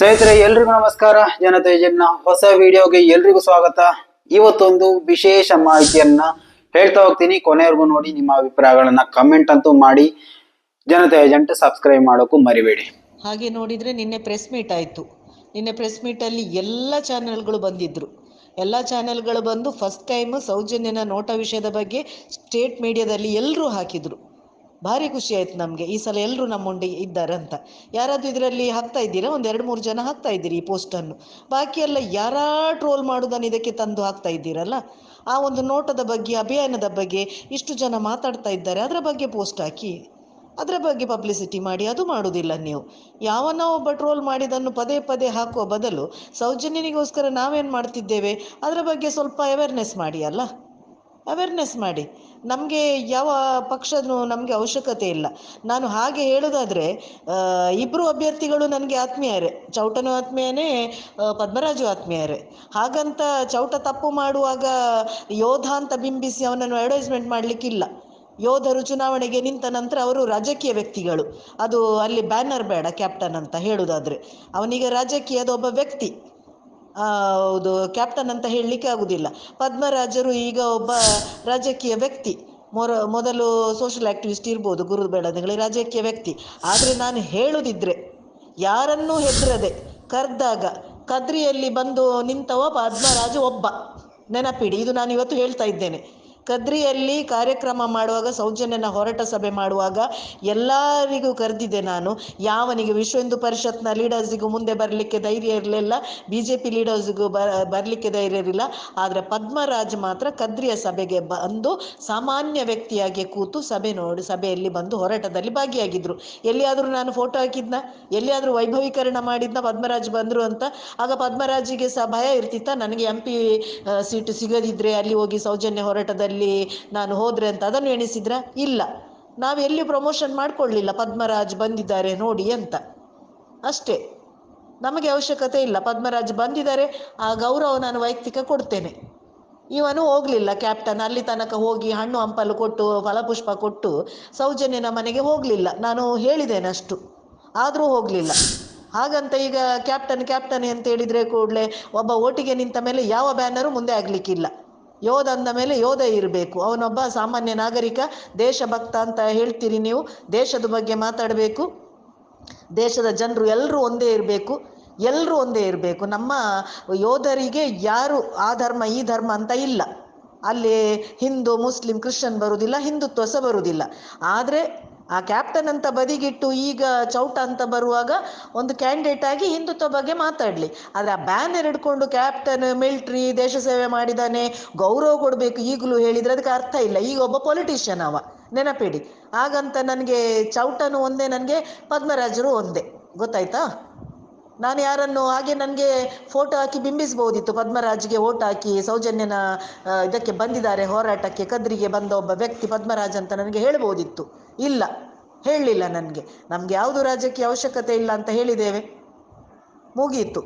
ಸ್ನೇಹಿತರೆ ಎಲ್ರಿಗೂ ನಮಸ್ಕಾರ. ಜನತೆಜನ್ನ ಹೊಸ ವಿಡಿಯೋಗೆ ಎಲ್ರಿಗೂ ಸ್ವಾಗತ. ಇವತ್ತೊಂದು ವಿಶೇಷ ಮಾಹಿತಿಯನ್ನ ಹೇಳ್ತಾ ಹೋಗ್ತೀನಿ, ಕೊನೆವರೆಗೂ ನೋಡಿ. ನಿಮ್ಮ ಅಭಿಪ್ರಾಯಗಳನ್ನ ಕಮೆಂಟ್ ಅಂತೂ ಮಾಡಿ. ಜನತೆ ಏಜೆಂಟ್ ಸಬ್ಸ್ಕ್ರೈಬ್ ಮಾಡೋಕ್ಕೂ ಮರಿಬೇಡಿ. ಹಾಗೆ ನೋಡಿದರೆ ನಿನ್ನೆ ಪ್ರೆಸ್ ಮೀಟ್ ಆಯಿತು. ನಿನ್ನೆ ಪ್ರೆಸ್ ಮೀಟಲ್ಲಿ ಎಲ್ಲ ಚಾನೆಲ್ಗಳು ಬಂದಿದ್ದರು. ಎಲ್ಲ ಚಾನೆಲ್ಗಳು ಬಂದು ಫಸ್ಟ್ ಟೈಮ್ ಸೌಜನ್ಯನ ನೋಟ ವಿಷಯದ ಬಗ್ಗೆ ಸ್ಟೇಟ್ ಮೀಡಿಯಾದಲ್ಲಿ ಎಲ್ಲರೂ ಹಾಕಿದರು. ಭಾರಿ ಖುಷಿ ಆಯ್ತು ನಮಗೆ. ಈ ಸಲ ಎಲ್ಲರೂ ನಮ್ಮೊಂಡಿ ಇದ್ದಾರಂತ. ಯಾರಾದರೂ ಇದರಲ್ಲಿ ಹಾಕ್ತಾ ಇದ್ದೀರಾ? ಒಂದು 2-3 ಜನ ಹಾಕ್ತಾ ಇದ್ದೀರಿ ಈ ಪೋಸ್ಟನ್ನು. ಬಾಕಿ ಎಲ್ಲ ಯಾರಾ ಟ್ರೋಲ್ ಮಾಡೋದನ್ನು ಇದಕ್ಕೆ ತಂದು ಹಾಕ್ತಾ ಇದ್ದೀರಲ್ಲ. ಆ ಒಂದು ನೋಟದ ಬಗ್ಗೆ, ಅಭಿಯಾನದ ಬಗ್ಗೆ ಇಷ್ಟು ಜನ ಮಾತಾಡ್ತಾ ಇದ್ದಾರೆ, ಅದರ ಬಗ್ಗೆ ಪೋಸ್ಟ್ ಹಾಕಿ, ಅದರ ಬಗ್ಗೆ ಪಬ್ಲಿಸಿಟಿ ಮಾಡಿ. ಅದು ಮಾಡೋದಿಲ್ಲ ನೀವು. ಯಾವನೋ ಒಬ್ಬ ಟ್ರೋಲ್ ಮಾಡಿದನ್ನು ಪದೇ ಪದೇ ಹಾಕುವ ಬದಲು ಸೌಜನ್ಯನಿಗೋಸ್ಕರ ನಾವೇನು ಮಾಡ್ತಿದ್ದೇವೆ ಅದರ ಬಗ್ಗೆ ಸ್ವಲ್ಪ ಅವೇರ್ನೆಸ್ ಮಾಡಿ ಅಲ್ಲ. ಅವೇರ್ನೆಸ್ ಮಾಡಿ. ನಮಗೆ ಯಾವ ಪಕ್ಷದ ನಮಗೆ ಅವಶ್ಯಕತೆ ಇಲ್ಲ. ನಾನು ಹಾಗೆ ಹೇಳೋದಾದರೆ ಇಬ್ಬರು ಅಭ್ಯರ್ಥಿಗಳು ನನಗೆ ಆತ್ಮೀಯರೇ. ಚೌಟನೂ ಆತ್ಮೀಯನೇ, ಪದ್ಮರಾಜು ಆತ್ಮೀಯರೇ. ಹಾಗಂತ ಚೌಟ ತಪ್ಪು ಮಾಡುವಾಗ ಯೋಧ ಅಂತ ಬಿಂಬಿಸಿ ಅವನನ್ನು ಅಡ್ವೈಸ್ಮೆಂಟ್ ಮಾಡಲಿಕ್ಕಿಲ್ಲ. ಯೋಧರು ಚುನಾವಣೆಗೆ ನಿಂತ ನಂತರ ಅವರು ರಾಜಕೀಯ ವ್ಯಕ್ತಿಗಳು. ಅದು ಅಲ್ಲಿ ಬ್ಯಾನರ್ ಬೇಡ ಕ್ಯಾಪ್ಟನ್ ಅಂತ ಹೇಳುವುದಾದರೆ. ಅವನೀಗ ರಾಜಕೀಯದ ಒಬ್ಬ ವ್ಯಕ್ತಿ, ಹೌದು, ಕ್ಯಾಪ್ಟನ್ ಅಂತ ಹೇಳಲಿಕ್ಕೆ ಆಗುವುದಿಲ್ಲ. ಪದ್ಮರಾಜರು ಈಗ ಒಬ್ಬ ರಾಜಕೀಯ ವ್ಯಕ್ತಿ. ಮೊದಲು ಸೋಷಲ್ ಆ್ಯಕ್ಟಿವಿಸ್ಟ್ ಇರ್ಬೋದು, ಗುರು ಬೇಡದಗಳಿಗೆ ರಾಜಕೀಯ ವ್ಯಕ್ತಿ. ಆದರೆ ನಾನು ಹೇಳುದಿದ್ರೆ, ಯಾರನ್ನೂ ಹೆದರದೆ ಕರೆದಾಗ ಕದ್ರಿಯಲ್ಲಿ ಬಂದು ನಿಂತವ ಪದ್ಮರಾಜು ಒಬ್ಬ. ನೆನಪಿಡಿ, ಇದು ನಾನು ಇವತ್ತು ಹೇಳ್ತಾ ಇದ್ದೇನೆ. ಕದ್ರಿಯಲ್ಲಿ ಕಾರ್ಯಕ್ರಮ ಮಾಡುವಾಗ, ಸೌಜನ್ಯನ ಹೋರಾಟ ಸಭೆ ಮಾಡುವಾಗ ಎಲ್ಲರಿಗೂ ಕರೆದಿದ್ದೆ ನಾನು. ಯಾವನಿಗೆ ವಿಶ್ವ ಹಿಂದೂ ಪರಿಷತ್ನ ಲೀಡರ್ಸಿಗೂ ಮುಂದೆ ಬರಲಿಕ್ಕೆ ಧೈರ್ಯ ಇರಲಿಲ್ಲ, BJP ಲೀಡರ್ಸಿಗೂ ಬರಲಿಕ್ಕೆ ಧೈರ್ಯ ಇರಲಿಲ್ಲ. ಆದರೆ ಪದ್ಮರಾಜ್ ಮಾತ್ರ ಕದ್ರಿಯ ಸಭೆಗೆ ಬಂದು ಸಾಮಾನ್ಯ ವ್ಯಕ್ತಿಯಾಗಿ ಕೂತು ಸಭೆಯಲ್ಲಿ ಬಂದು ಹೋರಾಟದಲ್ಲಿ ಭಾಗಿಯಾಗಿದ್ದರು. ಎಲ್ಲಿಯಾದರೂ ನಾನು ಫೋಟೋ ಹಾಕಿದ್ನ, ಎಲ್ಲಿಯಾದರೂ ವೈಭವೀಕರಣ ಮಾಡಿದ್ನ ಪದ್ಮರಾಜ್ ಬಂದರು ಅಂತ? ಆಗ ಪದ್ಮರಾಜಿಗೆ ಸಹ ಭಯ ಇರ್ತಿತ್ತ, ನನಗೆ MP ಸೀಟು ಸಿಗದಿದ್ದರೆ ಅಲ್ಲಿ ಹೋಗಿ ಸೌಜನ್ಯ ಹೋರಾಟದಲ್ಲಿ ನಾನು ಹೋದರೆ ಅಂತ? ಅದನ್ನು ಎಣಿಸಿದ್ರ? ಇಲ್ಲ. ನಾವು ಎಲ್ಲಿ ಪ್ರಮೋಷನ್ ಮಾಡಿಕೊಳ್ಳಿಲ್ಲ ಪದ್ಮರಾಜ್ ಬಂದಿದ್ದಾರೆ ನೋಡಿ ಅಂತ. ಅಷ್ಟೇ, ನಮಗೆ ಅವಶ್ಯಕತೆ ಇಲ್ಲ. ಪದ್ಮರಾಜ್ ಬಂದಿದ್ದಾರೆ, ಆ ಗೌರವ ನಾನು ವೈಯಕ್ತಿಕ ಕೊಡ್ತೇನೆ. ಇವನು ಹೋಗಲಿಲ್ಲ ಕ್ಯಾಪ್ಟನ್, ಅಲ್ಲಿ ತನಕ ಹೋಗಿ ಹಣ್ಣು ಹಂಪಲು ಕೊಟ್ಟು ಫಲಪುಷ್ಪ ಕೊಟ್ಟು ಸೌಜನ್ಯನ ಮನೆಗೆ ಹೋಗಲಿಲ್ಲ. ನಾನು ಹೇಳಿದ್ದೇನೆ ಅಷ್ಟು, ಆದರೂ ಹೋಗಲಿಲ್ಲ. ಹಾಗಂತ ಈಗ ಕ್ಯಾಪ್ಟನ್ ಅಂತ ಹೇಳಿದರೆ ಕೂಡಲೇ ಒಬ್ಬ ಓಟಿಗೆ ನಿಂತ ಮೇಲೆ ಯಾವ ಬ್ಯಾನರು ಮುಂದೆ ಆಗಲಿಕ್ಕಿಲ್ಲ. ಯೋಧ ಅಂದ ಮೇಲೆ ಯೋಧ ಇರಬೇಕು. ಅವನೊಬ್ಬ ಸಾಮಾನ್ಯ ನಾಗರಿಕ, ದೇಶಭಕ್ತ ಅಂತ ಹೇಳ್ತೀರಿ ನೀವು. ದೇಶದ ಬಗ್ಗೆ ಮಾತಾಡಬೇಕು. ದೇಶದ ಜನರು ಎಲ್ಲರೂ ಒಂದೇ ಇರಬೇಕು, ಎಲ್ಲರೂ ಒಂದೇ ಇರಬೇಕು. ನಮ್ಮ ಯೋಧರಿಗೆ ಯಾರು ಆ ಧರ್ಮ ಈ ಧರ್ಮ ಅಂತ ಇಲ್ಲ. ಅಲ್ಲಿ ಹಿಂದೂ ಮುಸ್ಲಿಂ ಕ್ರಿಶ್ಚಿಯನ್ ಬರುವುದಿಲ್ಲ, ಹಿಂದುತ್ವ ಸಹ ಬರುವುದಿಲ್ಲ. ಆದರೆ ಆ ಕ್ಯಾಪ್ಟನ್ ಅಂತ ಬದಿಗಿಟ್ಟು ಈಗ ಚೌಟ ಅಂತ ಬರುವಾಗ ಒಂದು ಕ್ಯಾಂಡಿಡೇಟ್ ಆಗಿ ಹಿಂದುತ್ವ ಬಗ್ಗೆ ಮಾತಾಡಲಿ. ಆದರೆ ಆ ಬ್ಯಾನರ್ ಹಿಡ್ಕೊಂಡು ಕ್ಯಾಪ್ಟನ್ ಮಿಲ್ಟ್ರಿ, ದೇಶ ಸೇವೆ ಮಾಡಿದ್ದಾನೆ, ಗೌರವ ಕೊಡಬೇಕು ಈಗಲೂ ಹೇಳಿದರೆ ಅದಕ್ಕೆ ಅರ್ಥ ಇಲ್ಲ. ಈಗ ಒಬ್ಬ ಪೊಲಿಟಿಷಿಯನ್ ಅವ, ನೆನಪಿಡಿ. ಹಾಗಂತ ನನಗೆ ಚೌಟನು ಒಂದೇ, ನನಗೆ ಪದ್ಮರಾಜರು ಒಂದೇ, ಗೊತ್ತಾಯ್ತಾ? ನಾನು ಯಾರನ್ನು ಹಾಗೆ ನನಗೆ ಫೋಟೋ ಹಾಕಿ ಬಿಂಬಿಸ್ಬೋದಿತ್ತು. ಪದ್ಮರಾಜ್ಗೆ ಓಟ್ ಹಾಕಿ ಸೌಜನ್ಯನ ಇದಕ್ಕೆ ಬಂದಿದ್ದಾರೆ ಹೋರಾಟಕ್ಕೆ, ಕದ್ರಿಗೆ ಬಂದ ಒಬ್ಬ ವ್ಯಕ್ತಿ ಪದ್ಮರಾಜ್ ಅಂತ ನನಗೆ ಹೇಳ್ಬೋದಿತ್ತು. ಇಲ್ಲ, ಹೇಳಲಿಲ್ಲ. ನಮಗೆ ಯಾವುದು ರಾಜ್ಯಕ್ಕೆ ಅವಶ್ಯಕತೆ ಇಲ್ಲ ಅಂತ ಹೇಳಿದ್ದೇವೆ, ಮುಗೀತು.